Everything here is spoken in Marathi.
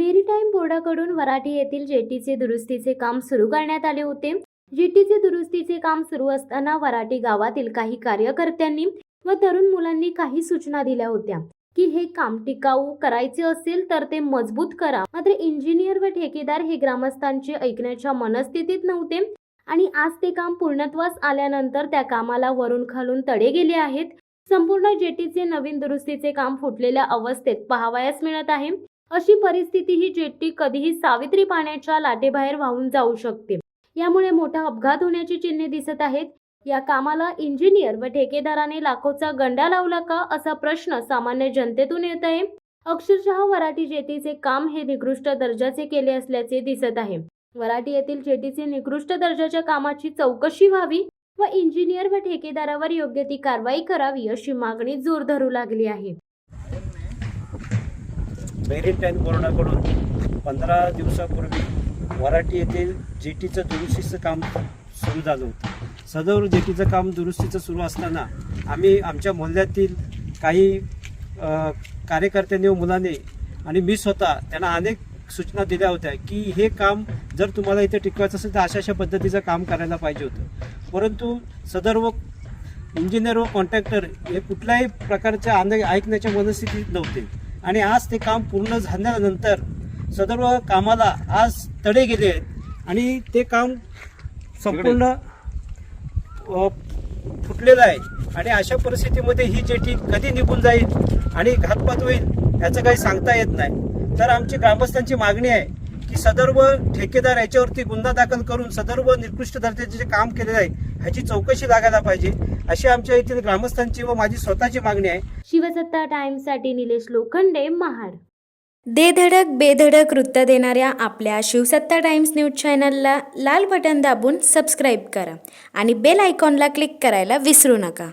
मेरीटाईम बोर्डाकडून वराठी येथील जेटीचे दुरुस्तीचे काम सुरू करण्यात आले होते। जेटीचे दुरुस्तीचे काम सुरू असताना वराठी गावातील काही कार्यकर्त्यांनी व तरुण मुलांनी काही सूचना दिल्या होत्या की हे काम टिकाऊ करायचे असेल तर ते मजबूत करा। मात्र इंजिनियर व ठेकेदार हे ग्रामस्थांचे ऐकण्याच्या मनस्थितीत नव्हते आणि आज ते काम पूर्णत्वास आल्यानंतर त्या कामाला वरून खालून तडे गेले आहेत। संपूर्ण जेटीचे नवीन दुरुस्तीचे काम फुटलेल्या अवस्थेत पाहावयास मिळत आहे। अशी परिस्थिती ही जेटी कधीही सावित्री पाण्याच्या लाटेबाहेर वाहून जाऊ शकते। यामुळे मोठा अपघात होण्याची चिन्हे दिसत आहेत। या कामाला इंजिनियर व ठेकेदाराने लाखोचा गंडा लावला का असा प्रश्न सामान्य जनतेतून येत आहे। अक्षरशः वराठी जेटीचे काम हे निकृष्ट दर्जाचे केले असल्याचे दिसत आहे। वराठी येथील जेटीचे निकृष्ट दर्जाच्या कामाची चौकशी व्हावी व इंजिनियर व ठेकेदारावर योग्य ती कारवाई करावी अशी मागणी जोर धरू लागली आहे। मेरीटाईम बोर्डाकडून 15 दिवसापूर्वी वराठी येथील जेटीचं दुरुस्तीचं काम सुरू झालं होतं। सदर जेटीचं काम दुरुस्तीचं सुरू असताना आम्ही आमच्या मोहल्ल्यातील काही कार्यकर्त्यांनी व मुलांनी आणि मी स्वतः त्यांना अनेक सूचना दिल्या होत्या की हे काम जर तुम्हाला इथे टिकवायचं असेल तर अशा पद्धतीचं काम करायला पाहिजे होतं। परंतु सदर व इंजिनियर व कॉन्ट्रॅक्टर हे कुठल्याही प्रकारच्या ऐकण्याच्या मनस्थितीत नव्हते आणि आज ते काम पूर्ण झाल्यानंतर सदर कामाला आज तडे गेले आहेत आणि ते काम संपूर्ण फुटलेलं आहे आणि अशा परिस्थितीमध्ये ही जेटी कधी निघून जाईल आणि घातपात होईल याचं काही सांगता येत नाही। तर आमची ग्रामस्थांची मागणी आहे की सदर्भ ठेकेदार याच्यावरती गुन्हा दाखल करून सदर्भ निकृष्ट दर्जाचे जे काम केलेलं आहे ह्याची चौकशी लागायला पाहिजे अशी आमच्या येथील ग्रामस्थांची व माझी स्वतःची मागणी आहे। शिवसत्ता टाइम्ससाठी निलेश लोखंडे, महाड। दे धडक बेधडक वृत्त देणाऱ्या आपल्या शिवसत्ता टाइम्स न्यूज चॅनलला लाल बटन दाबून सबस्क्राईब करा आणि बेल आयकॉनला क्लिक करायला विसरू नका।